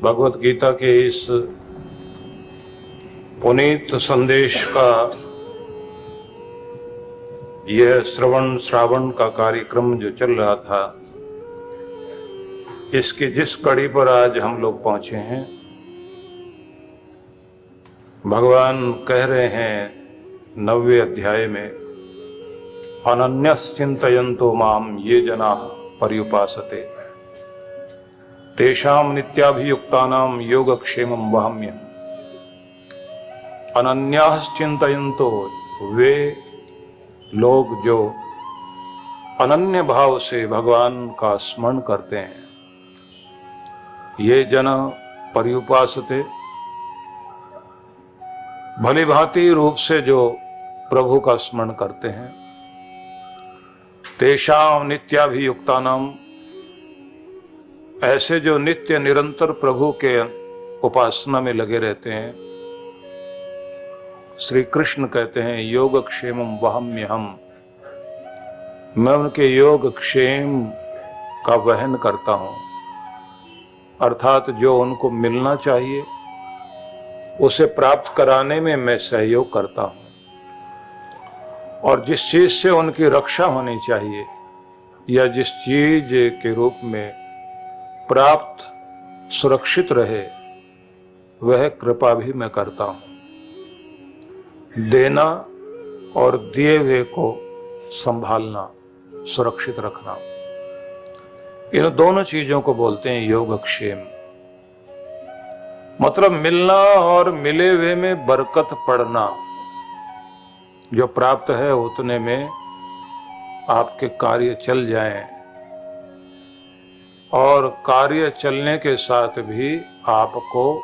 भगवत गीता के इस पुनीत संदेश का यह श्रवण श्रावण का कार्यक्रम जो चल रहा था, इसकी जिस कड़ी पर आज हम लोग पहुंचे हैं, भगवान कह रहे हैं 9वें अध्याय में, अनन्यश्चिन्तयन्तो माम ये जनाः पर्युपासते तेषां नित्याभियुक्तानां योगक्षेमं वहाम्यहम्। अनन्याश्चिन्तयन्तो, वे लोग जो अनन्य भाव से भगवान का स्मरण करते हैं, ये जन पर्युपासते, भली भांति रूप से जो प्रभु का स्मरण करते हैं, तेषां नित्याभियुक्तानां, ऐसे जो नित्य निरंतर प्रभु के उपासना में लगे रहते हैं, श्री कृष्ण कहते हैं योगक्षेमं वहाम्यहम्, मैं उनके योग क्षेम का वहन करता हूं। अर्थात जो उनको मिलना चाहिए उसे प्राप्त कराने में मैं सहयोग करता हूं, और जिस चीज से उनकी रक्षा होनी चाहिए या जिस चीज के रूप में प्राप्त सुरक्षित रहे, वह कृपा भी मैं करता हूं। देना और दिए हुए को संभालना, सुरक्षित रखना, इन दोनों चीजों को बोलते हैं योगक्षेम। मतलब मिलना और मिले हुए में बरकत पड़ना, जो प्राप्त है उतने में आपके कार्य चल जाएं, और कार्य चलने के साथ भी आपको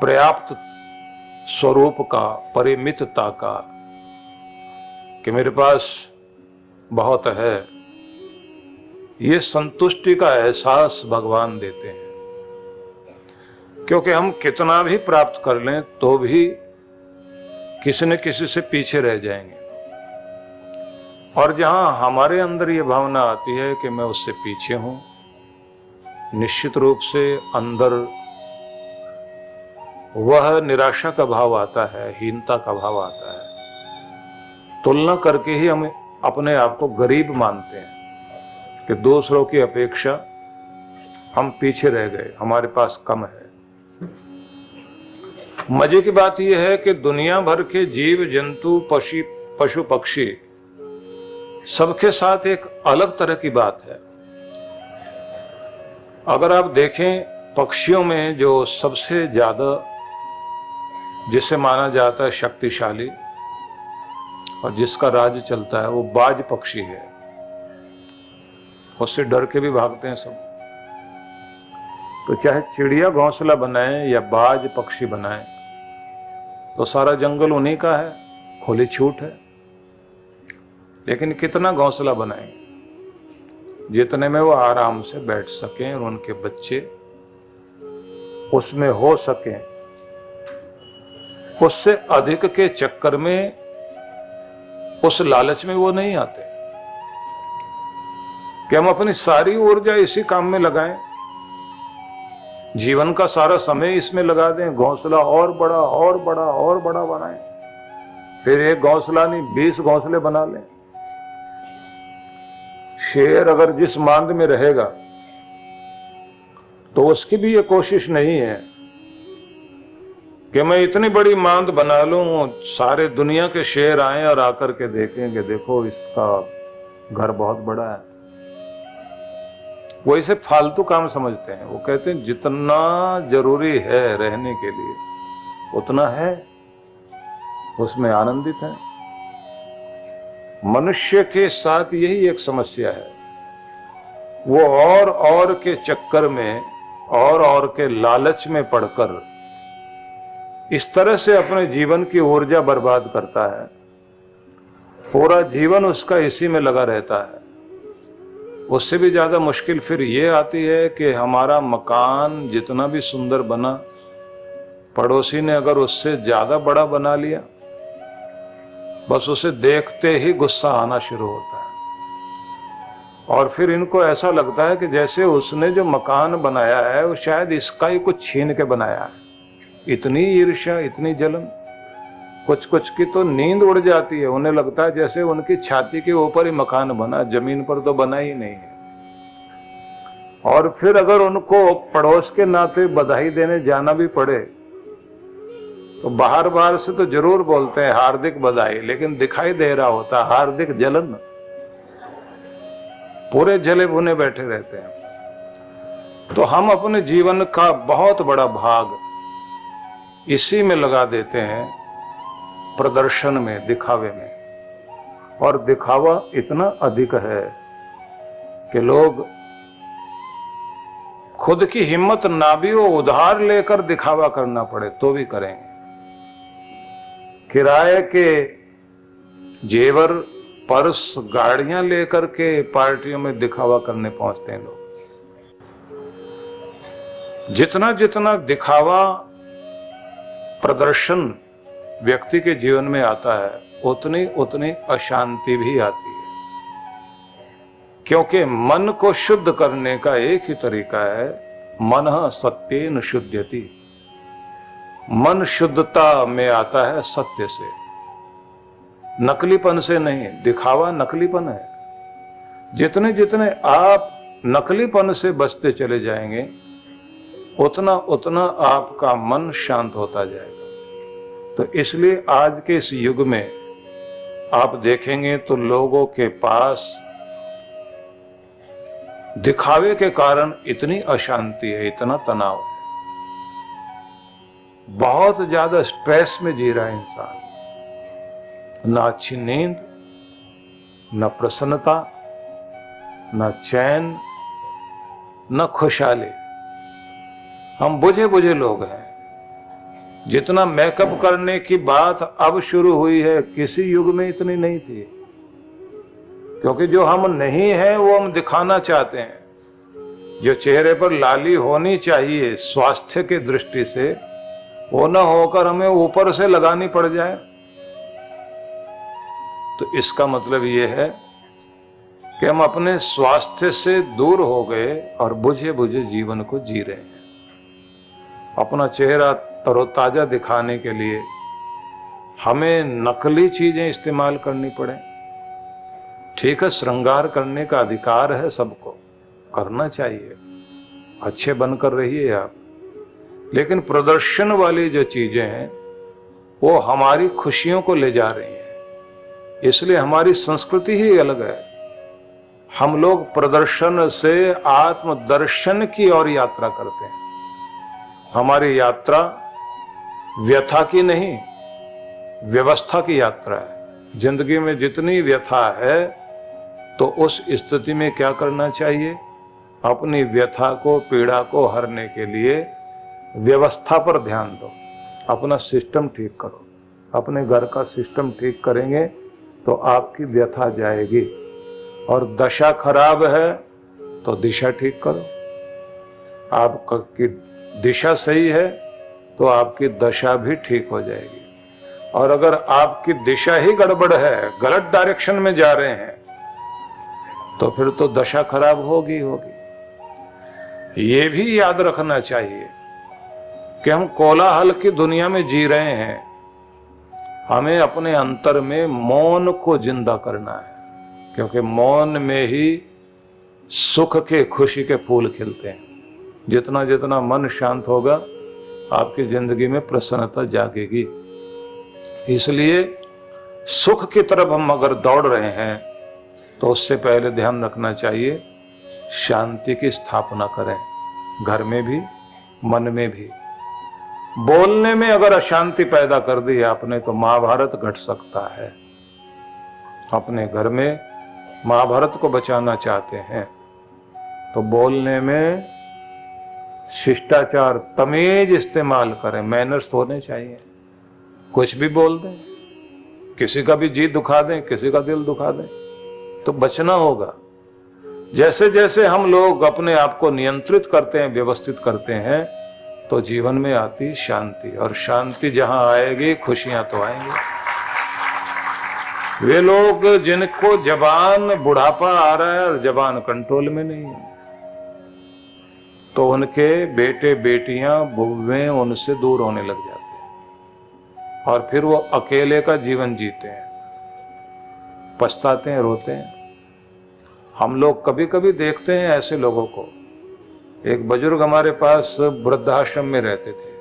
पर्याप्त स्वरूप का, परिमितता का, कि मेरे पास बहुत है, ये संतुष्टि का एहसास भगवान देते हैं। क्योंकि हम कितना भी प्राप्त कर लें तो भी किसी न किसी से पीछे रह जाएंगे, और जहां हमारे अंदर ये भावना आती है कि मैं उससे पीछे हूं, निश्चित रूप से अंदर वह निराशा का भाव आता है, हीनता का भाव आता है। तुलना करके ही हम अपने आप को गरीब मानते हैं कि दूसरों की अपेक्षा हम पीछे रह गए, हमारे पास कम है। मजे की बात यह है कि दुनिया भर के जीव जंतु, पशु पक्षी, सबके साथ एक अलग तरह की बात है। अगर आप देखें, पक्षियों में जो सबसे ज्यादा जिसे माना जाता है शक्तिशाली और जिसका राज चलता है, वो बाज पक्षी है। उससे डर के भी भागते हैं सब। तो चाहे चिड़िया घोंसला बनाए या बाज पक्षी बनाए, तो सारा जंगल उन्हीं का है, खुली छूट है। लेकिन कितना घोंसला बनाए जितने में वो आराम से बैठ सकें और उनके बच्चे उसमें हो सकें, उससे अधिक के चक्कर में, उस लालच में वो नहीं आते कि हम अपनी सारी ऊर्जा इसी काम में लगाएं, जीवन का सारा समय इसमें लगा दें, घोंसला और बड़ा और बड़ा और बड़ा बनाएं, फिर एक घोंसला नहीं 20 घोंसले बना लें। शेर अगर जिस मांद में रहेगा तो उसकी भी ये कोशिश नहीं है कि मैं इतनी बड़ी मांद बना लूं, सारे दुनिया के शेर आए और आकर के देखें कि देखो इसका घर बहुत बड़ा है। वो इसे फालतू काम समझते हैं। वो कहते हैं जितना जरूरी है रहने के लिए उतना है, उसमें आनंदित है। मनुष्य के साथ यही एक समस्या है, वो और के चक्कर में और के लालच में पड़कर इस तरह से अपने जीवन की ऊर्जा बर्बाद करता है। पूरा जीवन उसका इसी में लगा रहता है। उससे भी ज्यादा मुश्किल फिर ये आती है कि हमारा मकान जितना भी सुंदर बना, पड़ोसी ने अगर उससे ज्यादा बड़ा बना लिया, बस उसे देखते ही गुस्सा आना शुरू होता है। और फिर इनको ऐसा लगता है कि जैसे उसने जो मकान बनाया है वो शायद इसका ही कुछ छीन के बनाया है। इतनी ईर्ष्या, इतनी जलन। कुछ कुछ की तो नींद उड़ जाती है, उन्हें लगता है जैसे उनकी छाती के ऊपर ही मकान बना, जमीन पर तो बना ही नहीं है। और फिर अगर उनको पड़ोस के नाते बधाई देने जाना भी पड़े तो बाहर बाहर से तो जरूर बोलते हैं हार्दिक बधाई, लेकिन दिखाई दे रहा होता हार्दिक जलन। पूरे जले भुने बैठे रहते हैं। तो हम अपने जीवन का बहुत बड़ा भाग इसी में लगा देते हैं, प्रदर्शन में, दिखावे में। और दिखावा इतना अधिक है कि लोग खुद की हिम्मत ना भी हो, उधार लेकर दिखावा करना पड़े तो भी करेंगे। किराए के जेवर, पर्स, गाड़ियां लेकर के पार्टियों में दिखावा करने पहुंचते हैं लोग। जितना जितना दिखावा, प्रदर्शन व्यक्ति के जीवन में आता है, उतनी उतनी अशांति भी आती है। क्योंकि मन को शुद्ध करने का एक ही तरीका है, मनः सत्येन शुद्ध्यति। मन शुद्धता में आता है सत्य से, नकलीपन से नहीं। दिखावा नकलीपन है। जितने जितने आप नकलीपन से बचते चले जाएंगे, उतना उतना आपका मन शांत होता जाएगा। तो इसलिए आज के इस युग में आप देखेंगे तो लोगों के पास दिखावे के कारण इतनी अशांति है, इतना तनाव है, बहुत ज्यादा स्ट्रेस में जी रहा है इंसान। ना अच्छी नींद, न प्रसन्नता, न चैन, न खुशहाली। हम बुझे बुझे लोग हैं। जितना मेकअप करने की बात अब शुरू हुई है, किसी युग में इतनी नहीं थी। क्योंकि जो हम नहीं हैं वो हम दिखाना चाहते हैं। जो चेहरे पर लाली होनी चाहिए स्वास्थ्य के दृष्टि से, वो न होकर हमें ऊपर से लगानी पड़ जाए, तो इसका मतलब ये है कि हम अपने स्वास्थ्य से दूर हो गए और बुझे बुझे जीवन को जी रहे हैं। अपना चेहरा तरोताजा दिखाने के लिए हमें नकली चीजें इस्तेमाल करनी पड़े। ठीक है, श्रृंगार करने का अधिकार है सबको, करना चाहिए, अच्छे बनकर रहिए आप। लेकिन प्रदर्शन वाली जो चीजें हैं वो हमारी खुशियों को ले जा रही हैं। इसलिए हमारी संस्कृति ही अलग है। हम लोग प्रदर्शन से आत्मदर्शन की ओर यात्रा करते हैं। हमारी यात्रा व्यथा की नहीं, व्यवस्था की यात्रा है। जिंदगी में जितनी व्यथा है तो उस स्थिति में क्या करना चाहिए? अपनी व्यथा को, पीड़ा को हरने के लिए व्यवस्था पर ध्यान दो। अपना सिस्टम ठीक करो। अपने घर का सिस्टम ठीक करेंगे तो आपकी व्यथा जाएगी। और दशा खराब है तो दिशा ठीक करो। आपकी दिशा सही है तो आपकी दशा भी ठीक हो जाएगी। और अगर आपकी दिशा ही गड़बड़ है, गलत डायरेक्शन में जा रहे हैं, तो फिर तो दशा खराब होगी होगी। ये भी याद रखना चाहिए कि हम कोलाहल की दुनिया में जी रहे हैं। हमें अपने अंतर में मौन को जिंदा करना है, क्योंकि मौन में ही सुख के, खुशी के फूल खिलते हैं। जितना जितना मन शांत होगा, आपकी जिंदगी में प्रसन्नता जागेगी। इसलिए सुख की तरफ हम अगर दौड़ रहे हैं तो उससे पहले ध्यान रखना चाहिए शांति की स्थापना करें, घर में भी, मन में भी। बोलने में अगर अशांति पैदा कर दी आपने तो महाभारत घट सकता है। अपने घर में महाभारत को बचाना चाहते हैं तो बोलने में शिष्टाचार, तमीज इस्तेमाल करें। मैनर्स होने चाहिए। कुछ भी बोल दें, किसी का भी जी दुखा दें, किसी का दिल दुखा दें, तो बचना होगा। जैसे जैसे हम लोग अपने आप को नियंत्रित करते हैं, व्यवस्थित करते हैं, तो जीवन में आती शांति। और शांति जहां आएगी, खुशियां तो आएंगी। वे लोग जिनको जबान बुढ़ापा आ रहा है और जबान कंट्रोल में नहीं है, तो उनके बेटे बेटियां बुढ़े उनसे दूर होने लग जाते हैं और फिर वो अकेले का जीवन जीते हैं, पछताते हैं, रोते हैं। हम लोग कभी कभी देखते हैं ऐसे लोगों को। एक बुजुर्ग हमारे पास वृद्धाश्रम में रहते थे,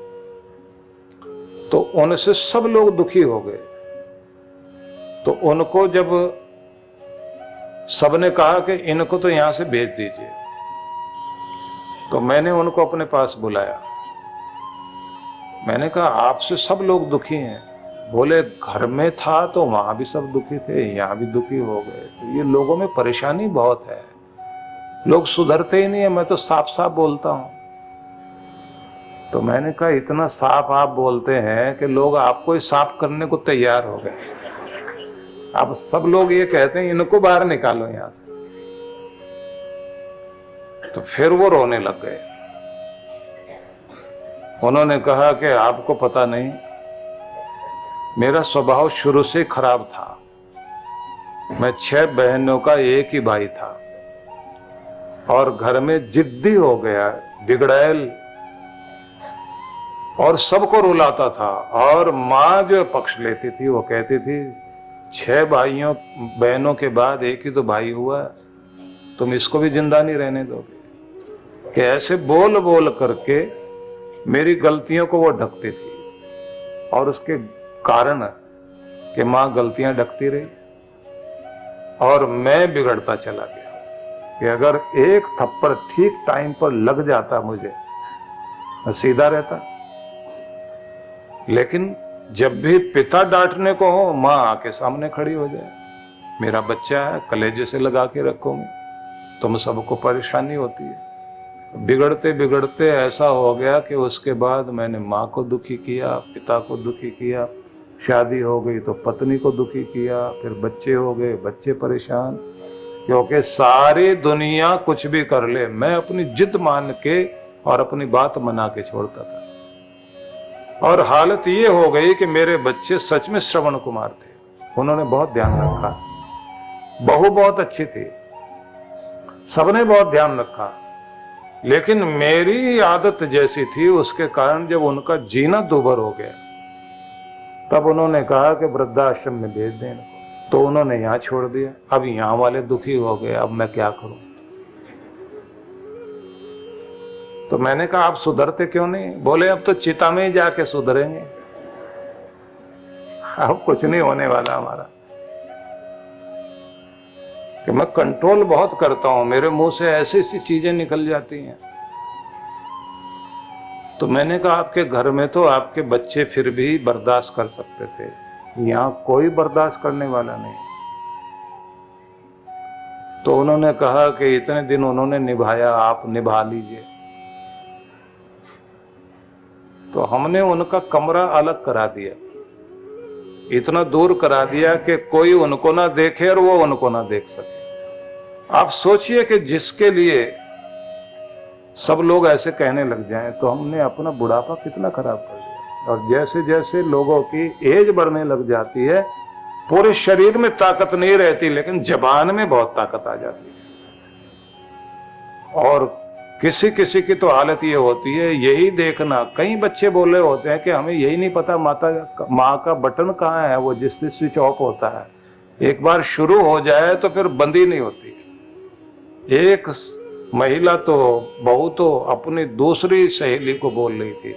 तो उनसे सब लोग दुखी हो गए। तो उनको जब सबने कहा कि इनको तो यहां से भेज दीजिए, तो मैंने उनको अपने पास बुलाया। मैंने कहा आपसे सब लोग दुखी हैं। बोले घर में था तो वहां भी सब दुखी थे, यहां भी दुखी हो गए। तो ये लोगों में परेशानी बहुत है, लोग सुधरते ही नहीं है। मैं तो साफ साफ बोलता हूं। तो मैंने कहा इतना साफ आप बोलते हैं कि लोग आपको ही साफ करने को तैयार हो गए। अब सब लोग ये कहते हैं इनको बाहर निकालो यहां से। तो फिर वो रोने लग गए। उन्होंने कहा कि आपको पता नहीं, मेरा स्वभाव शुरू से खराब था। मैं 6 बहनों का एक ही भाई था और घर में जिद्दी हो गया, बिगड़ैल, और सबको रुलाता था। और माँ जो पक्ष लेती थी वो कहती थी 6 भाइयों बहनों के बाद एक ही तो भाई हुआ, तुम इसको भी जिंदा नहीं रहने दोगे। कि ऐसे बोल बोल करके मेरी गलतियों को वो ढकती थी, और उसके कारण कि माँ गलतियां ढकती रही और मैं बिगड़ता चला गया। कि अगर एक थप्पड़ ठीक टाइम पर लग जाता मुझे, मैं सीधा रहता। लेकिन जब भी पिता डांटने को हो, माँ आके सामने खड़ी हो जाए, मेरा बच्चा है, कलेजे से लगा के रखोगे, तुम सबको परेशानी होती है। बिगड़ते बिगड़ते ऐसा हो गया कि उसके बाद मैंने माँ को दुखी किया, पिता को दुखी किया, शादी हो गई तो पत्नी को दुखी किया, फिर बच्चे हो गए, बच्चे परेशान। क्योंकि सारी दुनिया कुछ भी कर ले, मैं अपनी जिद मान के और अपनी बात मना के छोड़ता था। और हालत ये हो गई कि मेरे बच्चे सच में श्रवण कुमार थे। उन्होंने बहुत ध्यान रखा, बहू बहुत अच्छी थी, सबने बहुत ध्यान रखा। लेकिन मेरी आदत जैसी थी, उसके कारण जब उनका जीना दूभर हो गया, तब उन्होंने कहा कि वृद्धाश्रम में भेज दें इनको। तो उन्होंने यहाँ छोड़ दिया। अब यहाँ वाले दुखी हो गए, अब मैं क्या करूं। तो मैंने कहा आप सुधरते क्यों नहीं। बोले अब तो चिता में ही जाके सुधरेंगे, अब कुछ नहीं होने वाला हमारा। कि मैं कंट्रोल बहुत करता हूं, मेरे मुंह से ऐसी ऐसी चीजें निकल जाती हैं। तो मैंने कहा आपके घर में तो आपके बच्चे फिर भी बर्दाश्त कर सकते थे, यहां कोई बर्दाश्त करने वाला नहीं। तो उन्होंने कहा कि इतने दिन उन्होंने निभाया, आप निभा लीजिए। तो हमने उनका कमरा अलग करा दिया, इतना दूर करा दिया कि कोई उनको ना देखे और वो उनको ना देख सके। आप सोचिए कि जिसके लिए सब लोग ऐसे कहने लग जाएं, तो हमने अपना बुढ़ापा कितना खराब कर दिया। और जैसे जैसे लोगों की एज बढ़ने लग जाती है, पूरे शरीर में ताकत नहीं रहती, लेकिन जबान में बहुत ताकत आ जाती है। और किसी किसी की तो हालत ये होती है, यही देखना, कई बच्चे बोले होते हैं कि हमें यही नहीं पता माँ का बटन कहाँ है, वो जिससे स्विच ऑफ होता है। एक बार शुरू हो जाए तो फिर बंद ही नहीं होती। एक महिला तो, बहू तो अपनी दूसरी सहेली को बोल रही थी,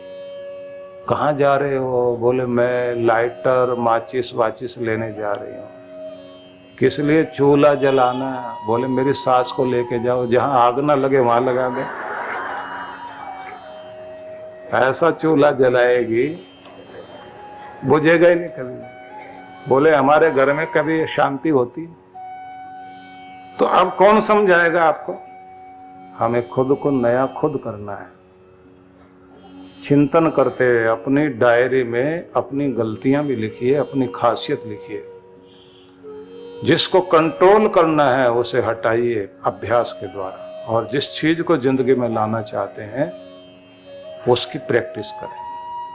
कहाँ जा रहे हो। बोले मैं लाइटर माचिस वाचिस लेने जा रही हूँ। किस लिए। चूल्हा जलाना। बोले मेरी सास को लेके जाओ, जहां आग ना लगे वहां लगा दे। ऐसा चूल्हा जलाएगी बुझेगा ही नहीं कभी। बोले हमारे घर में कभी शांति होती। तो अब कौन समझाएगा आपको। हमें खुद को नया खुद करना है। चिंतन करते हुए अपनी डायरी में अपनी गलतियां भी लिखिए, अपनी खासियत लिखिए। जिसको कंट्रोल करना है उसे हटाइए अभ्यास के द्वारा, और जिस चीज को जिंदगी में लाना चाहते हैं उसकी प्रैक्टिस करें।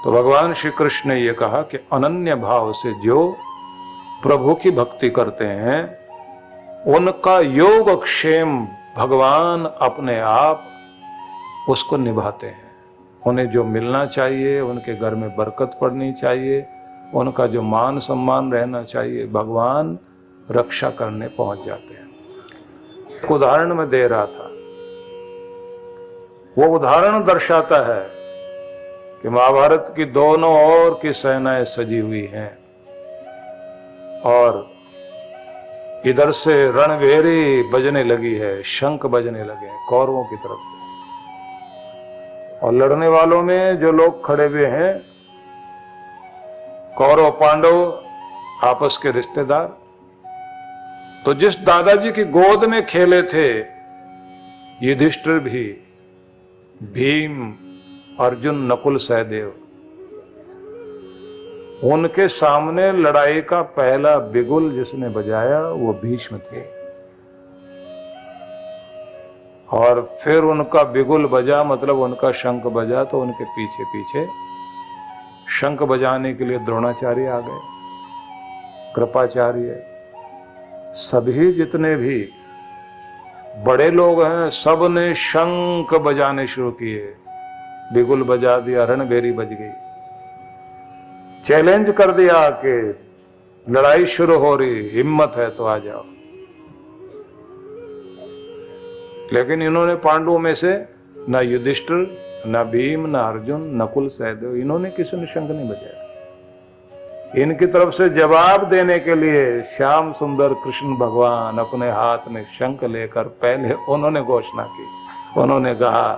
तो भगवान श्री कृष्ण ने यह कहा कि अनन्य भाव से जो प्रभु की भक्ति करते हैं उनका योगक्षेम भगवान अपने आप उसको निभाते हैं। उन्हें जो मिलना चाहिए, उनके घर में बरकत पड़नी चाहिए, उनका जो मान सम्मान रहना चाहिए, भगवान रक्षा करने पहुंच जाते हैं। एक उदाहरण मैं दे रहा था, वो उदाहरण दर्शाता है कि महाभारत की दोनों ओर की सेनाएं सजी हुई हैं और इधर से रणभेरी बजने लगी है, शंख बजने लगे हैं कौरवों की तरफ से, और लड़ने वालों में जो लोग खड़े हुए हैं कौरव पांडव आपस के रिश्तेदार। तो जिस दादाजी की गोद में खेले थे युधिष्ठिर भी, भीम, अर्जुन, नकुल, सहदेव, उनके सामने लड़ाई का पहला बिगुल जिसने बजाया वो भीष्म थे। और फिर उनका बिगुल बजा, मतलब उनका शंख बजा, तो उनके पीछे पीछे शंख बजाने के लिए द्रोणाचार्य आ गए, कृपाचार्य, सभी जितने भी बड़े लोग हैं सब ने शंख बजाने शुरू किए, बिगुल बजा दिया, रणभेरी बज गई, चैलेंज कर दिया कि लड़ाई शुरू हो रही, हिम्मत है तो आ जाओ। लेकिन इन्होंने पांडवों में से ना युधिष्ठिर, ना भीम, ना अर्जुन, नकुल, सहदेव, इन्होंने किसी ने शंख नहीं बजाया। इनकी तरफ से जवाब देने के लिए श्याम सुंदर कृष्ण भगवान अपने हाथ में शंख लेकर पहले उन्होंने घोषणा की, उन्होंने कहा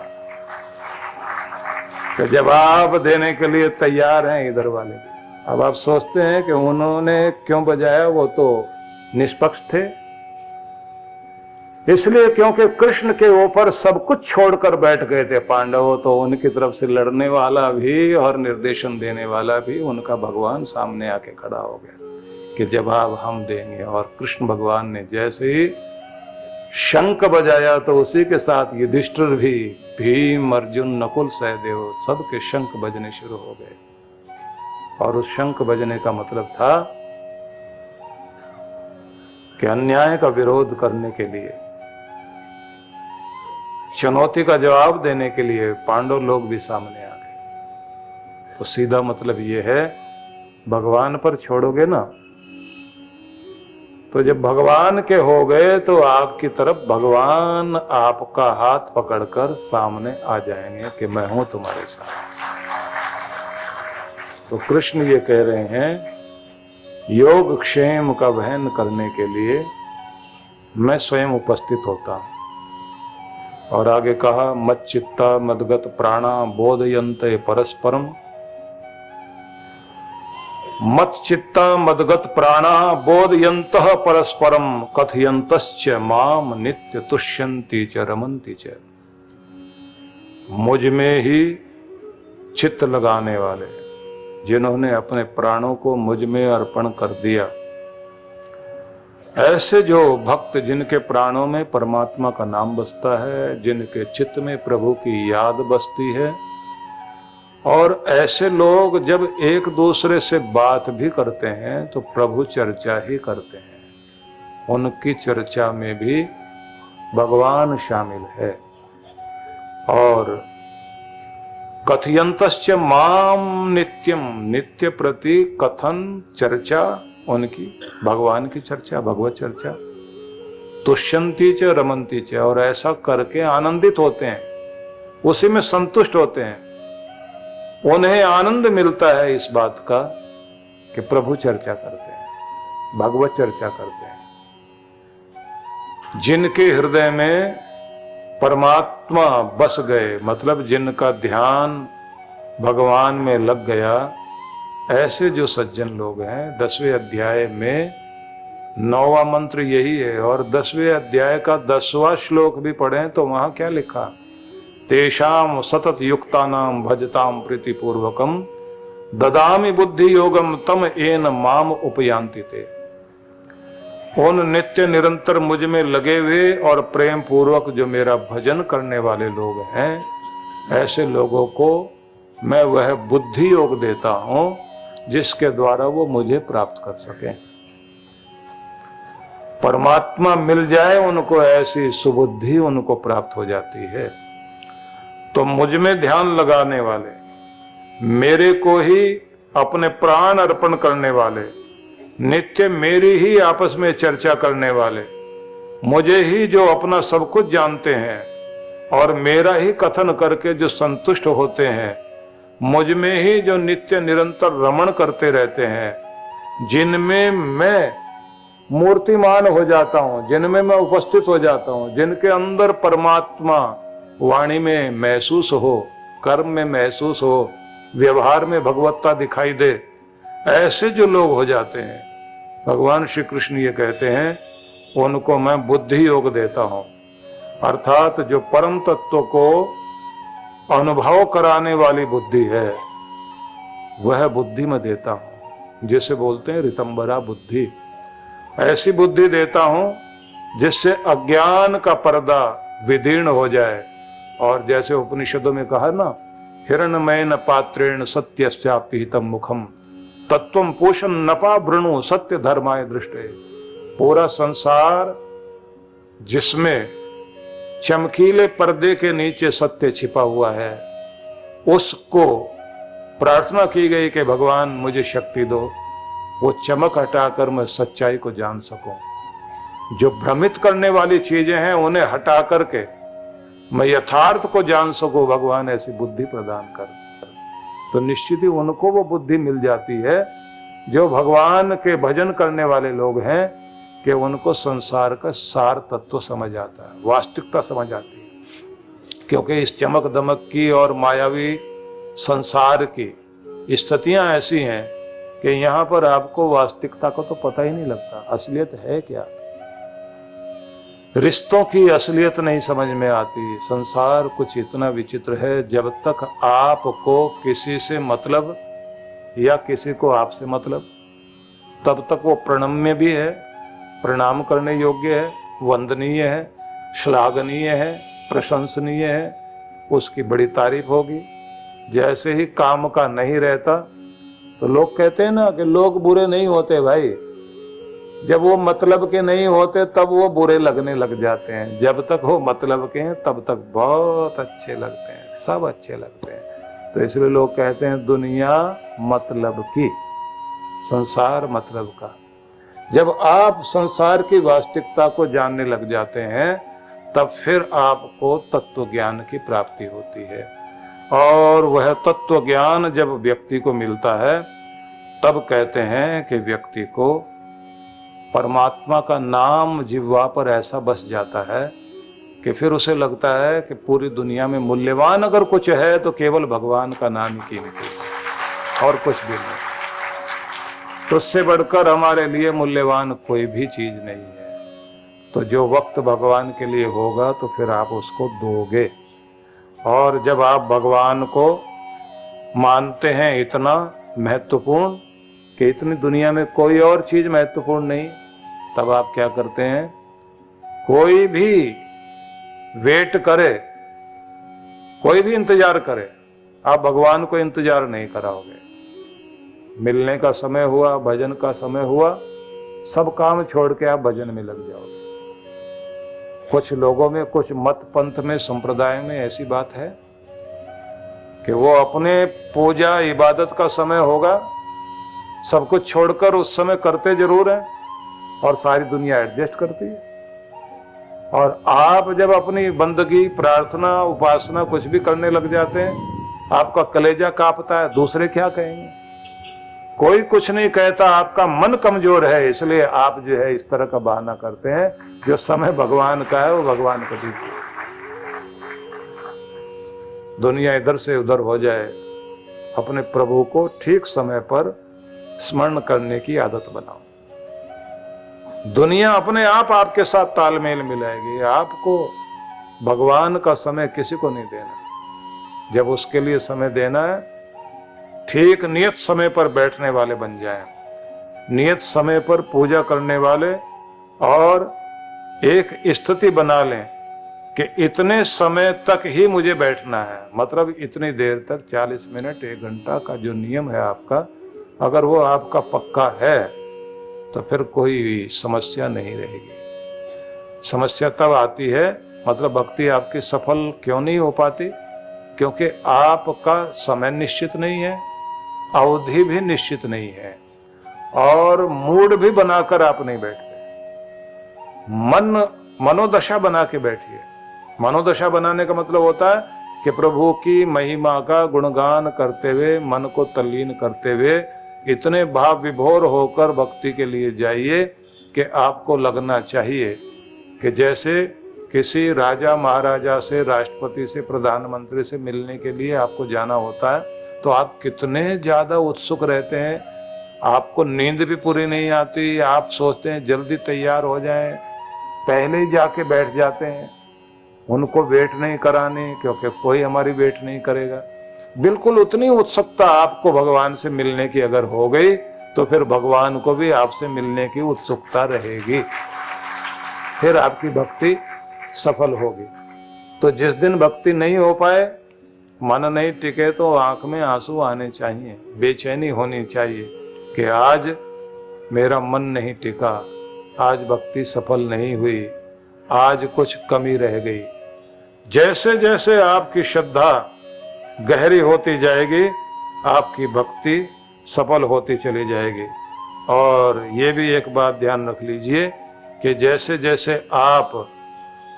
कि जवाब देने के लिए तैयार हैं इधर वाले भी। अब आप सोचते हैं कि उन्होंने क्यों बजाया, वो तो निष्पक्ष थे, इसलिए क्योंकि कृष्ण के ऊपर सब कुछ छोड़कर बैठ गए थे पांडव, तो उनकी तरफ से लड़ने वाला भी और निर्देशन देने वाला भी उनका भगवान सामने आके खड़ा हो गया कि जवाब हम देंगे। और कृष्ण भगवान ने जैसे ही शंख बजाया तो उसी के साथ युधिष्ठिर भी, भीम, अर्जुन, नकुल, सहदेव, सबके शंख बजने शुरू हो गए। और उस शंख बजने का मतलब था कि अन्याय का विरोध करने के लिए, चुनौती का जवाब देने के लिए पांडव लोग भी सामने आ गए। तो सीधा मतलब ये है, भगवान पर छोड़ोगे ना, तो जब भगवान के हो गए तो आपकी तरफ भगवान आपका हाथ पकड़कर सामने आ जाएंगे कि मैं हूं तुम्हारे साथ। तो कृष्ण ये कह रहे हैं, योग क्षेम का वहन करने के लिए मैं स्वयं उपस्थित होता हूं। और आगे कहा, मच्चित्ता मदगत प्राणा बोधयन्ते परस्परम, मच्चित्ता मदगत प्राणा बोधयन्तः परस्परम कथयन्तश्च माम नित्य तुष्यन्ति च रमन्ति च। मुझ में ही चित्त लगाने वाले, जिन्होंने अपने प्राणों को मुझ में अर्पण कर दिया, ऐसे जो भक्त जिनके प्राणों में परमात्मा का नाम बसता है, जिनके चित्त में प्रभु की याद बसती है, और ऐसे लोग जब एक दूसरे से बात भी करते हैं तो प्रभु चर्चा ही करते हैं, उनकी चर्चा में भी भगवान शामिल है। और कथयन्तश्च माम नित्यम, नित्य प्रति कथन, चर्चा, उनकी भगवान की चर्चा, भगवत चर्चा, तुष्यन्ति च रमन्ति च, और ऐसा करके आनंदित होते हैं, उसी में संतुष्ट होते हैं। उन्हें आनंद मिलता है इस बात का कि प्रभु चर्चा करते हैं, भगवत चर्चा करते हैं। जिनके हृदय में परमात्मा बस गए, मतलब जिनका ध्यान भगवान में लग गया, ऐसे जो सज्जन लोग हैं, 10वें अध्याय में 9वां मंत्र यही है। और 10वें अध्याय का 10वां श्लोक भी पढ़ें तो वहां क्या लिखा, तेषाम सतत युक्तानाम भजताम प्रीतिपूर्वकम ददामि बुद्धि योगम तम एन माम उपयांति ते। उन नित्य निरंतर मुझ में लगे हुए और प्रेम पूर्वक जो मेरा भजन करने वाले लोग हैं, ऐसे लोगों को मैं वह बुद्धि योग देता हूं जिसके द्वारा वो मुझे प्राप्त कर सकें। परमात्मा मिल जाए उनको, ऐसी सुबुद्धि उनको प्राप्त हो जाती है। तो मुझ में ध्यान लगाने वाले, मेरे को ही अपने प्राण अर्पण करने वाले, नित्य मेरी ही आपस में चर्चा करने वाले, मुझे ही जो अपना सब कुछ जानते हैं और मेरा ही कथन करके जो संतुष्ट होते हैं, मुझ में ही जो नित्य निरंतर रमण करते रहते हैं, जिनमें मैं मूर्तिमान हो जाता हूं, जिनमें मैं उपस्थित हो जाता हूं, जिनके अंदर परमात्मा वाणी में महसूस हो, कर्म में महसूस हो, व्यवहार में भगवत्ता दिखाई दे, ऐसे जो लोग हो जाते हैं, भगवान श्री कृष्ण ये कहते हैं उनको मैं बुद्धि योग देता हूं। अर्थात जो परम तत्व को अनुभव कराने वाली बुद्धि है, वह बुद्धि मैं देता हूं, जिसे बोलते हैं ऋतंबरा बुद्धि। ऐसी बुद्धि देता हूं जिससे अज्ञान का पर्दा विदीर्ण हो जाए। और जैसे उपनिषदों में कहा ना, हिरण्मयेन पात्रेण सत्यस्यापिहितं मुखम तत्वं पोषण नपा वृणु सत्य धर्माय दृष्टे। पूरा संसार जिसमें चमकीले पर्दे के नीचे सत्य छिपा हुआ है, उसको प्रार्थना की गई कि भगवान मुझे शक्ति दो, वो चमक हटाकर मैं सच्चाई को जान सकूं। जो भ्रमित करने वाली चीजें हैं उन्हें हटा करके मैं यथार्थ को जान सकूं, भगवान ऐसी बुद्धि प्रदान कर। तो निश्चित ही उनको वो बुद्धि मिल जाती है जो भगवान के भजन करने वाले लोग हैं, कि उनको संसार का सार तत्व समझ आता है, वास्तविकता समझ आती है। क्योंकि इस चमक दमक की और मायावी संसार की स्थितियां ऐसी हैं कि यहाँ पर आपको वास्तविकता को तो पता ही नहीं लगता, असलियत है क्या। रिश्तों की असलियत नहीं समझ में आती। संसार कुछ इतना विचित्र है, जब तक आपको किसी से मतलब या किसी को आपसे मतलब, तब तक वो प्रणम्य भी है, प्रणाम करने योग्य है, वंदनीय है, श्लाघनीय है, प्रशंसनीय है, उसकी बड़ी तारीफ होगी। जैसे ही काम का नहीं रहता तो लोग कहते हैं ना कि लोग बुरे नहीं होते भाई, जब वो मतलब के नहीं होते तब वो बुरे लगने लग जाते हैं। जब तक वो मतलब के हैं तब तक बहुत अच्छे लगते हैं, सब अच्छे लगते हैं। तो इसलिए लोग कहते हैं दुनिया मतलब की, संसार मतलब का। जब आप संसार की वास्तविकता को जानने लग जाते हैं, तब फिर आपको तत्व ज्ञान की प्राप्ति होती है। और वह तत्व ज्ञान जब व्यक्ति को मिलता है, तब कहते हैं कि व्यक्ति को परमात्मा का नाम जिह्वा पर ऐसा बस जाता है कि फिर उसे लगता है कि पूरी दुनिया में मूल्यवान अगर कुछ है तो केवल भगवान का नाम ही कीमती है, और कुछ भी नहीं। तो उससे बढ़कर हमारे लिए मूल्यवान कोई भी चीज नहीं है। तो जो वक्त भगवान के लिए होगा तो फिर आप उसको दोगे। और जब आप भगवान को मानते हैं इतना महत्वपूर्ण कि इतनी दुनिया में कोई और चीज महत्वपूर्ण नहीं, तब आप क्या करते हैं, कोई भी वेट करे, कोई भी इंतजार करे, आप भगवान को इंतजार नहीं कराओगे। मिलने का समय हुआ, भजन का समय हुआ, सब काम छोड़ के आप भजन में लग जाओगे। कुछ लोगों में, कुछ मत पंथ में, संप्रदाय में ऐसी बात है कि वो अपने पूजा इबादत का समय होगा, सब कुछ छोड़कर उस समय करते जरूर हैं और सारी दुनिया एडजस्ट करती है। और आप जब अपनी बंदगी, प्रार्थना, उपासना कुछ भी करने लग जाते हैं, आपका कलेजा कांपता है, दूसरे क्या कहेंगे। कोई कुछ नहीं कहता, आपका मन कमजोर है, इसलिए आप जो है इस तरह का बहाना करते हैं। जो समय भगवान का है वो भगवान को दीजिए। दुनिया इधर से उधर हो जाए, अपने प्रभु को ठीक समय पर स्मरण करने की आदत बनाओ। दुनिया अपने आप आपके साथ तालमेल मिलाएगी। आपको भगवान का समय किसी को नहीं देना। जब उसके लिए समय देना है, ठीक नियत समय पर बैठने वाले बन जाएं, नियत समय पर पूजा करने वाले, और एक स्थिति बना लें कि इतने समय तक ही मुझे बैठना है। मतलब इतनी देर तक, 40 मिनट, 1 घंटा का जो नियम है आपका, अगर वो आपका पक्का है तो फिर कोई समस्या नहीं रहेगी। समस्या तब आती है, मतलब भक्ति आपकी सफल क्यों नहीं हो पाती? क्योंकि आपका समय निश्चित नहीं है, अवधि भी निश्चित नहीं है, और मूड भी बनाकर आप नहीं बैठते। मनोदशा बना के बैठिए। मनोदशा बनाने का मतलब होता है कि प्रभु की महिमा का गुणगान करते हुए, मन को तल्लीन करते हुए, इतने भाव विभोर होकर भक्ति के लिए जाइए कि आपको लगना चाहिए कि जैसे किसी राजा महाराजा से, राष्ट्रपति से, प्रधानमंत्री से मिलने के लिए आपको जाना होता है तो आप कितने ज्यादा उत्सुक रहते हैं, आपको नींद भी पूरी नहीं आती, आप सोचते हैं जल्दी तैयार हो जाएं, पहले ही जाके बैठ जाते हैं, उनको वेट नहीं करानी क्योंकि कोई हमारी वेट नहीं करेगा। बिल्कुल उतनी उत्सुकता आपको भगवान से मिलने की अगर हो गई तो फिर भगवान को भी आपसे मिलने की उत्सुकता रहेगी, फिर आपकी भक्ति सफल होगी। तो जिस दिन भक्ति नहीं हो पाए, मन नहीं टिके, तो आंख में आंसू आने चाहिए, बेचैनी होनी चाहिए कि आज मेरा मन नहीं टिका, आज भक्ति सफल नहीं हुई, आज कुछ कमी रह गई। जैसे जैसे आपकी श्रद्धा गहरी होती जाएगी, आपकी भक्ति सफल होती चली जाएगी। और ये भी एक बात ध्यान रख लीजिए कि जैसे जैसे आप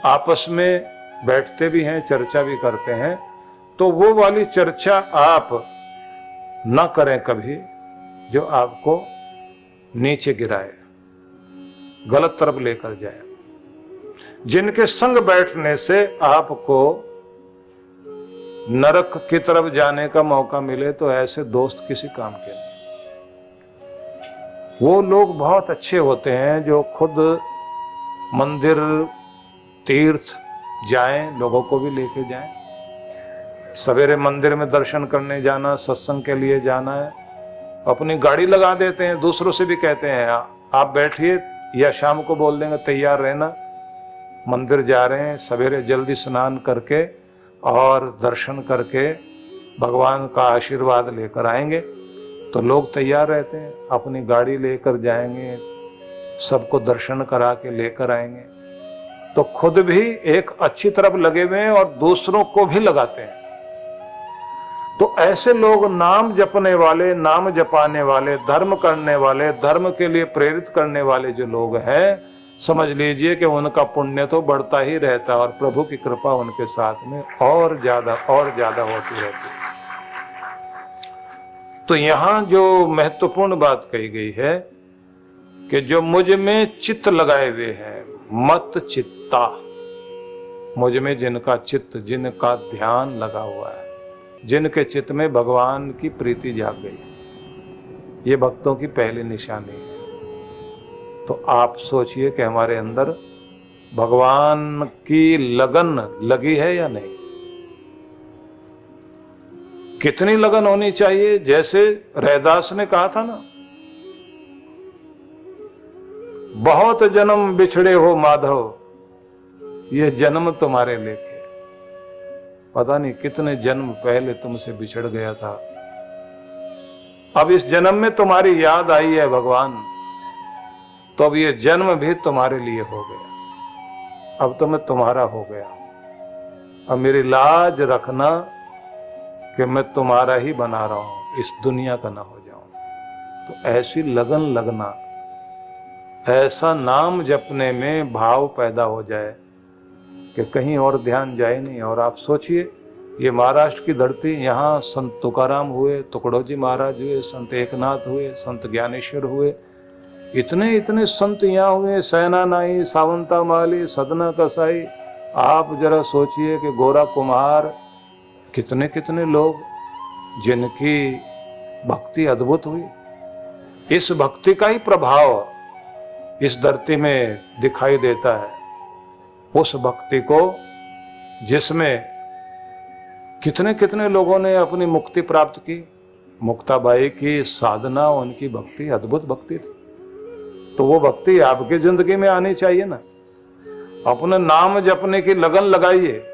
आपस में बैठते भी हैं, चर्चा भी करते हैं, तो वो वाली चर्चा आप न करें कभी जो आपको नीचे गिराए, गलत तरफ लेकर जाए। जिनके संग बैठने से आपको नरक की तरफ जाने का मौका मिले तो ऐसे दोस्त किसी काम के नहीं। वो लोग बहुत अच्छे होते हैं जो खुद मंदिर, तीर्थ जाएं, लोगों को भी लेके जाएं। सवेरे मंदिर में दर्शन करने जाना, सत्संग के लिए जाना है, अपनी गाड़ी लगा देते हैं, दूसरों से भी कहते हैं आप बैठिए, या शाम को बोल देंगे तैयार रहना, मंदिर जा रहे हैं, सवेरे जल्दी स्नान करके और दर्शन करके भगवान का आशीर्वाद लेकर आएंगे। तो लोग तैयार रहते हैं, अपनी गाड़ी लेकर जाएंगे, सबको दर्शन करा के लेकर आएंगे, तो खुद भी एक अच्छी तरफ लगे हुए हैं और दूसरों को भी लगाते हैं। तो ऐसे लोग नाम जपने वाले, नाम जपाने वाले, धर्म करने वाले, धर्म के लिए प्रेरित करने वाले जो लोग हैं, समझ लीजिए कि उनका पुण्य तो बढ़ता ही रहता है और प्रभु की कृपा उनके साथ में और ज्यादा होती रहती है। तो यहां जो महत्वपूर्ण बात कही गई है कि जो मुझ में चित्त लगाए हुए हैं, मत चित्ता, मुझ में जिनका चित्त, जिनका ध्यान लगा हुआ है, जिनके चित्त में भगवान की प्रीति जाग गई, ये भक्तों की पहली निशानी है। तो आप सोचिए कि हमारे अंदर भगवान की लगन लगी है या नहीं? कितनी लगन होनी चाहिए? जैसे रैदास ने कहा था ना, बहुत जन्म बिछड़े हो माधव, ये जन्म तुम्हारे लेखे। पता नहीं कितने जन्म पहले तुमसे बिछड़ गया था, अब इस जन्म में तुम्हारी याद आई है भगवान, तो अब ये जन्म भी तुम्हारे लिए हो गया, अब तो मैं तुम्हारा हो गया। अब मेरी लाज रखना कि मैं तुम्हारा ही बना रहा हूं, इस दुनिया का ना हो जाऊं। तो ऐसी लगन लगना, ऐसा नाम जपने में भाव पैदा हो जाए कि कहीं और ध्यान जाए नहीं। और आप सोचिए, ये महाराष्ट्र की धरती, यहाँ संत तुकाराम हुए, तुकडोजी महाराज हुए, संत एकनाथ हुए, संत ज्ञानेश्वर हुए, इतने संत यहाँ हुए, सैना नाई, सावंता माली, सदना कसाई। आप जरा सोचिए कि गोरा कुम्हार, कितने लोग जिनकी भक्ति अद्भुत हुई। इस भक्ति का ही प्रभाव इस धरती में दिखाई देता है, उस भक्ति को जिसमें कितने लोगों ने अपनी मुक्ति प्राप्त की। मुक्ताबाई की साधना, उनकी भक्ति अद्भुत भक्ति थी। तो वो भक्ति आपकी जिंदगी में आनी चाहिए ना। अपने नाम जपने की लगन लगाइए।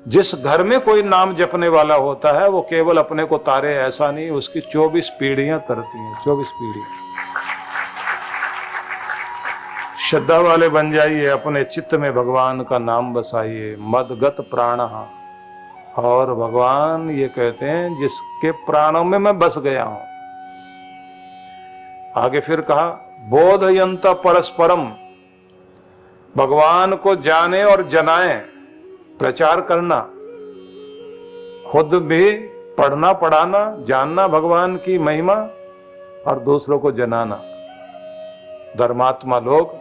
जिस घर में कोई नाम जपने वाला होता है वो केवल अपने को तारे ऐसा नहीं, उसकी 24 पीढ़ियां तरती हैं, 24 पीढ़ियां। श्रद्धा वाले बन जाइए, अपने चित्त में भगवान का नाम बसाइए। मदगत प्राण, और भगवान ये कहते हैं जिसके प्राणों में मैं बस गया हूं। आगे फिर कहा बोधयंत परस्परम, भगवान को जाने और जनाए, प्रचार करना, खुद भी पढ़ना पढ़ाना, जानना भगवान की महिमा और दूसरों को जनाना। धर्मात्मा लोग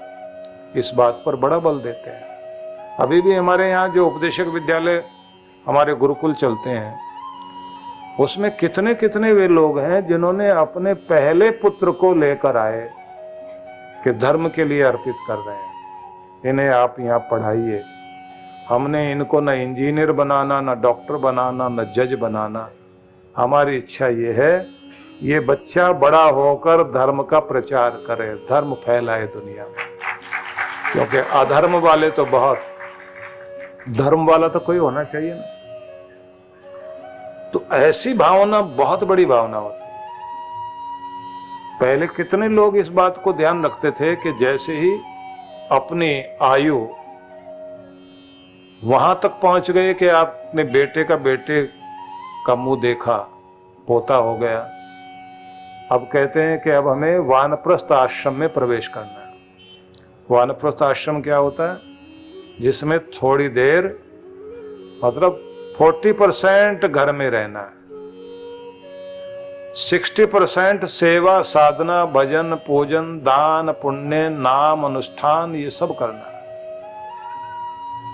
इस बात पर बड़ा बल देते हैं। अभी भी हमारे यहाँ जो उपदेशक विद्यालय, हमारे गुरुकुल चलते हैं, उसमें कितने कितने वे लोग हैं जिन्होंने अपने पहले पुत्र को लेकर आए कि धर्म के लिए अर्पित कर रहे हैं, इन्हें आप यहाँ पढ़ाइए। हमने इनको न इंजीनियर बनाना, न डॉक्टर बनाना, न जज बनाना। हमारी इच्छा ये है ये बच्चा बड़ा होकर धर्म का प्रचार करे, धर्म फैलाए दुनिया में। क्योंकि अधर्म वाले तो बहुत, धर्म वाला तो कोई होना चाहिए ना। तो ऐसी भावना बहुत बड़ी भावना होती है। पहले कितने लोग इस बात को ध्यान रखते थे कि जैसे ही अपनी आयु वहां तक पहुंच गए कि आपने बेटे का मुंह देखा, पोता हो गया, अब कहते हैं कि अब हमें वानप्रस्थ आश्रम में प्रवेश करना है। वानप्रस्थ आश्रम क्या होता है? जिसमें थोड़ी देर, मतलब 40% घर में रहना है, 60% सेवा साधना, भजन पूजन, दान पुण्य, नाम अनुष्ठान, ये सब करना है।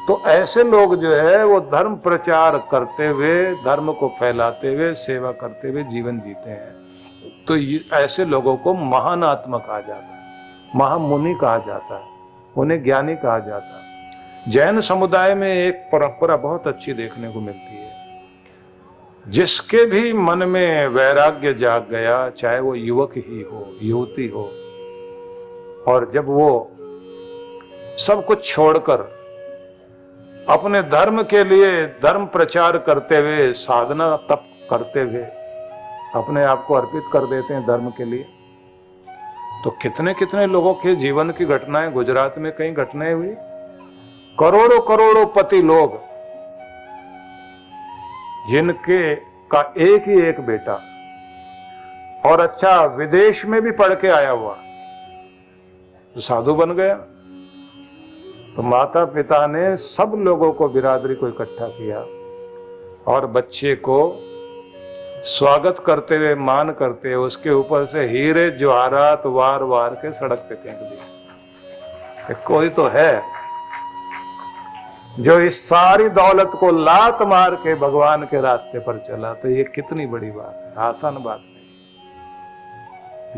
तो ऐसे लोग जो है वो धर्म प्रचार करते हुए, धर्म को फैलाते हुए, सेवा करते हुए जीवन जीते हैं। तो ऐसे लोगों को महान आत्मा कहा जाता है, महामुनि कहा जाता है, उन्हें ज्ञानी कहा जाता है। जैन समुदाय में एक परंपरा बहुत अच्छी देखने को मिलती है। जिसके भी मन में वैराग्य जाग गया, चाहे वो युवक ही हो, युवती हो, और जब वो सब कुछ छोड़कर अपने धर्म के लिए, धर्म प्रचार करते हुए, साधना तप करते हुए अपने आप को अर्पित कर देते हैं धर्म के लिए, तो कितने कितने लोगों के जीवन की घटनाएं, गुजरात में कई घटनाएं हुई। करोड़ों करोड़ों पति लोग जिनके का एक ही एक बेटा, और अच्छा विदेश में भी पढ़ के आया हुआ, तो साधु बन गया। तो माता पिता ने सब लोगों को, बिरादरी को इकट्ठा किया और बच्चे को स्वागत करते हुए, मान करते हुए, उसके ऊपर से हीरे जवाहरात वार वार के सड़क पे फेंक दिए। कोई तो है जो इस सारी दौलत को लात मार के भगवान के रास्ते पर चला। तो ये कितनी बड़ी बात है, आसान बात नहीं।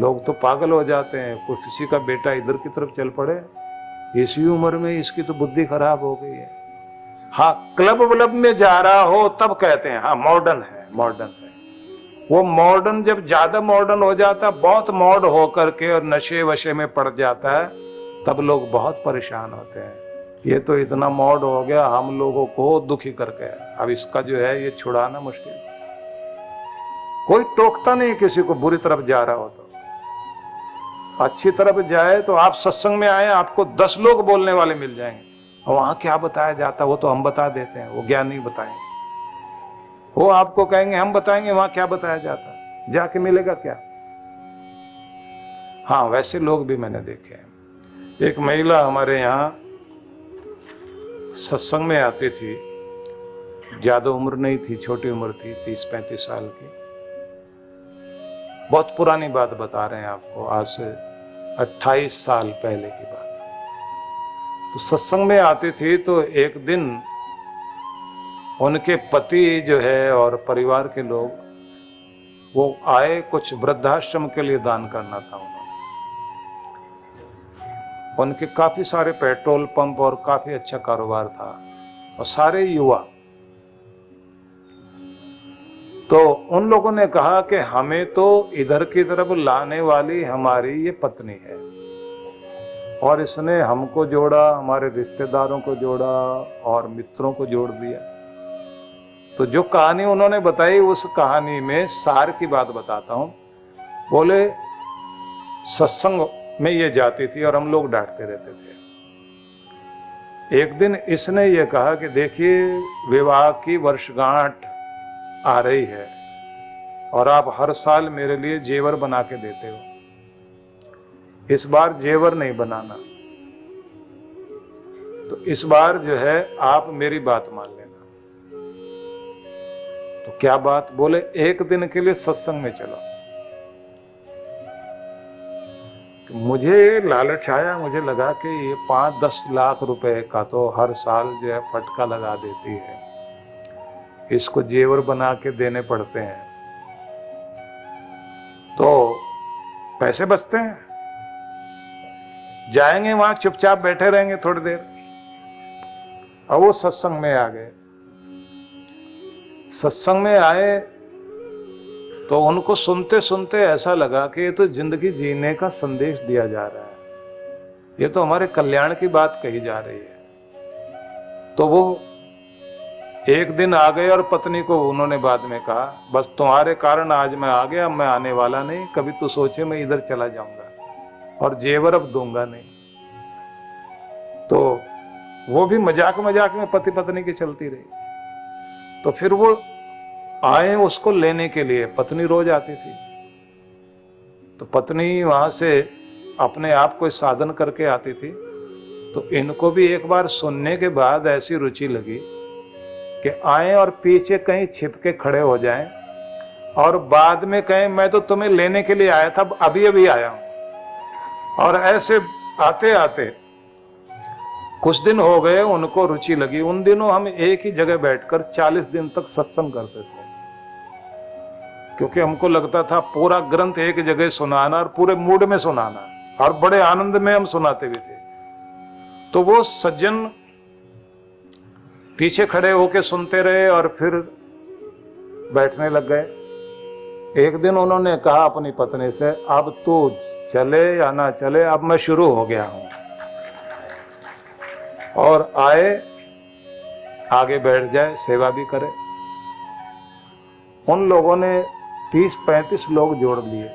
लोग तो पागल हो जाते हैं, कोई किसी का बेटा इधर की तरफ चल पड़े, इसी उम्र में इसकी तो बुद्धि खराब हो गई है। हाँ, क्लब व्लब में जा रहा हो तब कहते हैं हाँ मॉडर्न है, मॉडर्न है। वो मॉडर्न जब ज्यादा मॉडर्न हो जाता, बहुत मॉड होकर के और नशे वशे में पड़ जाता है, तब लोग बहुत परेशान होते हैं। ये तो इतना मॉड हो गया, हम लोगों को दुखी कर गया। अब इसका जो है ये छुड़ाना मुश्किल। कोई टोकता नहीं किसी को बुरी तरफ जा रहा हो तो। अच्छी तरफ जाए तो आप सत्संग में आए, आपको 10 लोग बोलने वाले मिल जाएंगे, और वहां क्या बताया जाता वो तो हम बता देते हैं, वो ज्ञानी बताएंगे। वो आपको कहेंगे हम बताएंगे वहां क्या बताया जाता, जाके मिलेगा क्या। हाँ, वैसे लोग भी मैंने देखे हैं। एक महिला हमारे यहाँ सत्संग में आती थी, ज्यादा उम्र नहीं थी, छोटी उम्र थी, 30-35 साल की। बहुत पुरानी बात बता रहे हैं आपको, आज से 28 साल पहले की बात। तो सत्संग में आती थी तो एक दिन उनके पति जो है और परिवार के लोग वो आए, कुछ वृद्धाश्रम के लिए दान करना था उन्होंने। उनके काफी सारे पेट्रोल पंप और काफी अच्छा कारोबार था, और सारे युवा। तो उन लोगों ने कहा कि हमें तो इधर की तरफ लाने वाली हमारी ये पत्नी है, और इसने हमको जोड़ा, हमारे रिश्तेदारों को जोड़ा और मित्रों को जोड़ दिया। तो जो कहानी उन्होंने बताई, उस कहानी में सार की बात बताता हूं। बोले सत्संग में ये जाती थी और हम लोग डांटते रहते थे। एक दिन इसने ये कहा कि देखिए, विवाह की वर्षगांठ आ रही है और आप हर साल मेरे लिए जेवर बना के देते हो, इस बार जेवर नहीं बनाना, तो इस बार जो है आप मेरी बात मान लेना। तो क्या बात? बोले एक दिन के लिए सत्संग में चलो। मुझे लालच आया, मुझे लगा कि ये 5-10 लाख रुपए का तो हर साल जो है फटका लगा देती है, इसको जेवर बना के देने पड़ते हैं तो पैसे बचते हैं। जाएंगे वहां, चुपचाप बैठे रहेंगे थोड़ी देर। और वो सत्संग में आ गए। सत्संग में आए तो उनको सुनते सुनते ऐसा लगा कि ये तो जिंदगी जीने का संदेश दिया जा रहा है, ये तो हमारे कल्याण की बात कही जा रही है। तो वो एक दिन आ गए और पत्नी को उन्होंने बाद में कहा, बस तुम्हारे कारण आज मैं आ गया, मैं आने वाला नहीं, कभी तो सोचे मैं इधर चला जाऊंगा और जेवर अब दूंगा नहीं। तो वो भी मजाक मजाक में पति पत्नी की चलती रही। तो फिर वो आए उसको लेने के लिए, पत्नी रोज आती थी। तो पत्नी वहां से अपने आप को साधन करके आती थी। तो इनको भी एक बार सुनने के बाद ऐसी रुचि लगी कि आए और पीछे कहीं छिप के खड़े हो जाएं और बाद में कहें मैं तो तुम्हें लेने के लिए आया था, अभी अभी आया हूं। और ऐसे आते आते कुछ दिन हो गए, उनको रुचि लगी। उन दिनों हम एक ही जगह बैठकर 40 दिन तक सत्संग करते थे, क्योंकि हमको लगता था पूरा ग्रंथ एक जगह सुनाना और पूरे मूड में सुनाना, और बड़े आनंद में हम सुनाते भी थे। तो वो सज्जन पीछे खड़े होके सुनते रहे और फिर बैठने लग गए। एक दिन उन्होंने कहा अपनी पत्नी से, अब तू चले या ना चले, अब मैं शुरू हो गया हूं। और आए, आगे बैठ जाए, सेवा भी करे। उन लोगों ने 30-35 लोग जोड़ लिए।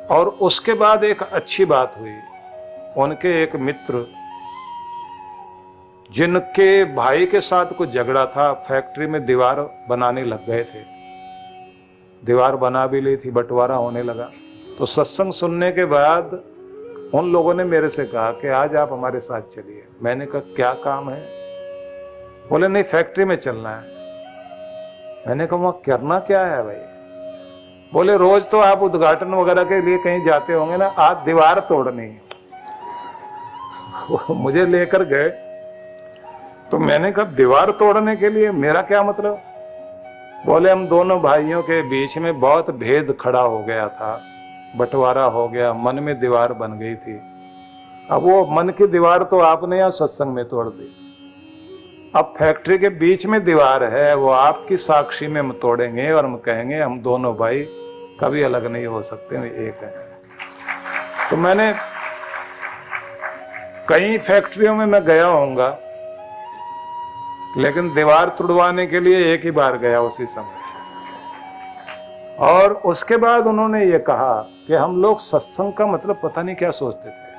और उसके बाद एक अच्छी बात हुई। उनके एक मित्र, जिनके भाई के साथ कुछ झगड़ा था, फैक्ट्री में दीवार बनाने लग गए थे। दीवार बना भी ली थी, बंटवारा होने लगा। तो सत्संग सुनने के बाद उन लोगों ने मेरे से कहा कि आज आप हमारे साथ चलिए। मैंने कहा क्या काम है? बोले नहीं, फैक्ट्री में चलना है। मैंने कहा वहां करना क्या है भाई? बोले रोज तो आप उद्घाटन वगैरह के लिए कहीं जाते होंगे ना, आज दीवार तोड़नी है। मुझे लेकर गए। तो मैंने कहा दीवार तोड़ने के लिए मेरा क्या मतलब? बोले हम दोनों भाइयों के बीच में बहुत भेद खड़ा हो गया था, बंटवारा हो गया, मन में दीवार बन गई थी। अब वो मन की दीवार तो आपने यहाँ सत्संग में तोड़ दी। अब फैक्ट्री के बीच में दीवार है, वो आपकी साक्षी में हम तोड़ेंगे और हम कहेंगे हम दोनों भाई कभी अलग नहीं हो सकते, हम एक हैं। तो मैंने कई फैक्ट्रियों में मैं गया होऊंगा, लेकिन दीवार तुड़वाने के लिए एक ही बार गया उसी समय। और उसके बाद उन्होंने ये कहा कि हम लोग सत्संग का मतलब पता नहीं क्या सोचते थे।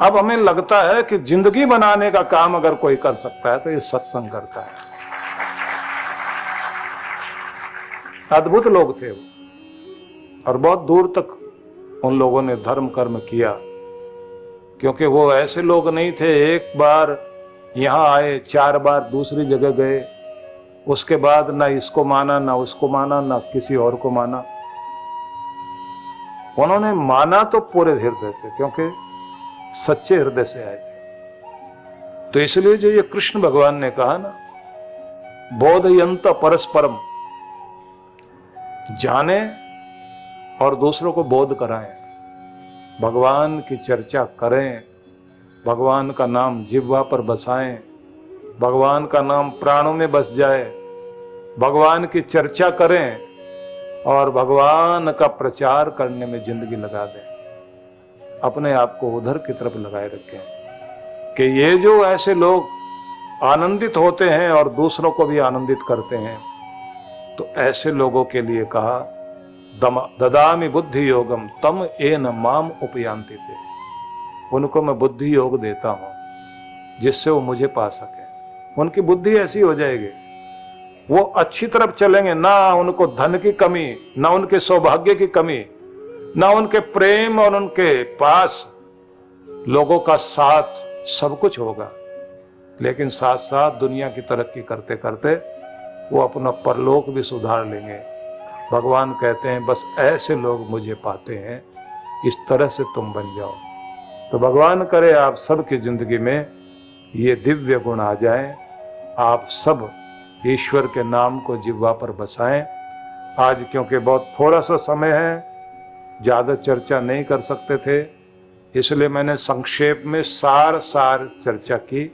अब हमें लगता है कि जिंदगी बनाने का काम अगर कोई कर सकता है तो ये सत्संग करता है। अद्भुत लोग थे वो, और बहुत दूर तक उन लोगों ने धर्म कर्म किया, क्योंकि वो ऐसे लोग नहीं थे एक बार यहां आए 4 बार दूसरी जगह गए, उसके बाद ना इसको माना ना उसको माना ना किसी और को माना। उन्होंने माना तो पूरे हृदय से, क्योंकि सच्चे हृदय से आए थे। तो इसलिए जो ये कृष्ण भगवान ने कहा ना, बोधयंत परस्परम, जाने और दूसरों को बोध कराएं, भगवान की चर्चा करें, भगवान का नाम जिह्वा पर बसाएं, भगवान का नाम प्राणों में बस जाए, भगवान की चर्चा करें और भगवान का प्रचार करने में जिंदगी लगा दें। अपने आप को उधर की तरफ लगाए रखें कि ये जो ऐसे लोग आनंदित होते हैं और दूसरों को भी आनंदित करते हैं, तो ऐसे लोगों के लिए कहा ददामि बुद्धि योगम तम एन माम उपयांति ते। उनको मैं बुद्धि योग देता हूं जिससे वो मुझे पा सके। उनकी बुद्धि ऐसी हो जाएगी, वो अच्छी तरफ चलेंगे, ना उनको धन की कमी, ना उनके सौभाग्य की कमी, ना उनके प्रेम, और उनके पास लोगों का साथ, सब कुछ होगा। लेकिन साथ साथ दुनिया की तरक्की करते करते वो अपना परलोक भी सुधार लेंगे। भगवान कहते हैं बस ऐसे लोग मुझे पाते हैं, इस तरह से तुम बन जाओ। तो भगवान करे आप सबकी जिंदगी में ये दिव्य गुण आ जाएं, आप सब ईश्वर के नाम को जिह्वा पर बसाएं। आज क्योंकि बहुत थोड़ा सा समय है, ज़्यादा चर्चा नहीं कर सकते थे, इसलिए मैंने संक्षेप में सार चर्चा की,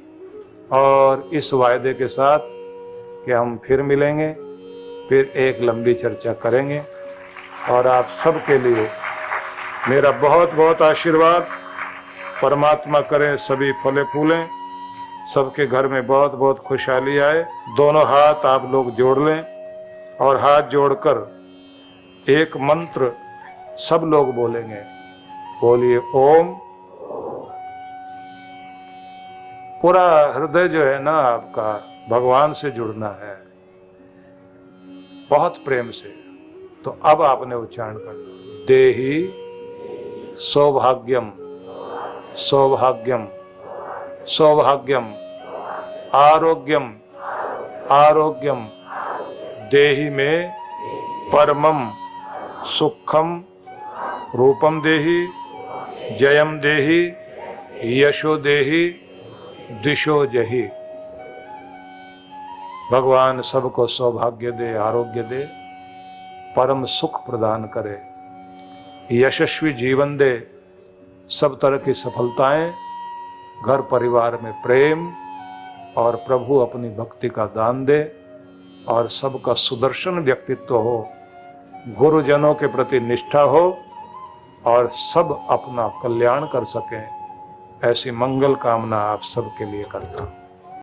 और इस वायदे के साथ कि हम फिर मिलेंगे, फिर एक लंबी चर्चा करेंगे। और आप सबके लिए मेरा बहुत बहुत आशीर्वाद। परमात्मा करें सभी फले फूलें, सबके घर में बहुत बहुत खुशहाली आए। दोनों हाथ आप लोग जोड़ लें, और हाथ जोड़कर एक मंत्र सब लोग बोलेंगे। बोलिए ओम। पूरा हृदय जो है ना आपका भगवान से जुड़ना है, बहुत प्रेम से। तो अब आपने उच्चारण करना, देहि सौभाग्यम सौभाग्यम सौभाग्यम आरोग्यम आरोग्यम देहि में परमम सुखम रूपम देहि जयम देहि यशो देहि दिशो जहि। भगवान सबको सौभाग्य दे, आरोग्य दे, परम सुख प्रदान करे, यशस्वी जीवन दे, सब तरह की सफलताएं, घर परिवार में प्रेम, और प्रभु अपनी भक्ति का दान दे, और सबका सुदर्शन व्यक्तित्व हो, गुरुजनों के प्रति निष्ठा हो, और सब अपना कल्याण कर सकें। ऐसी मंगल कामना आप सबके लिए करता हूं।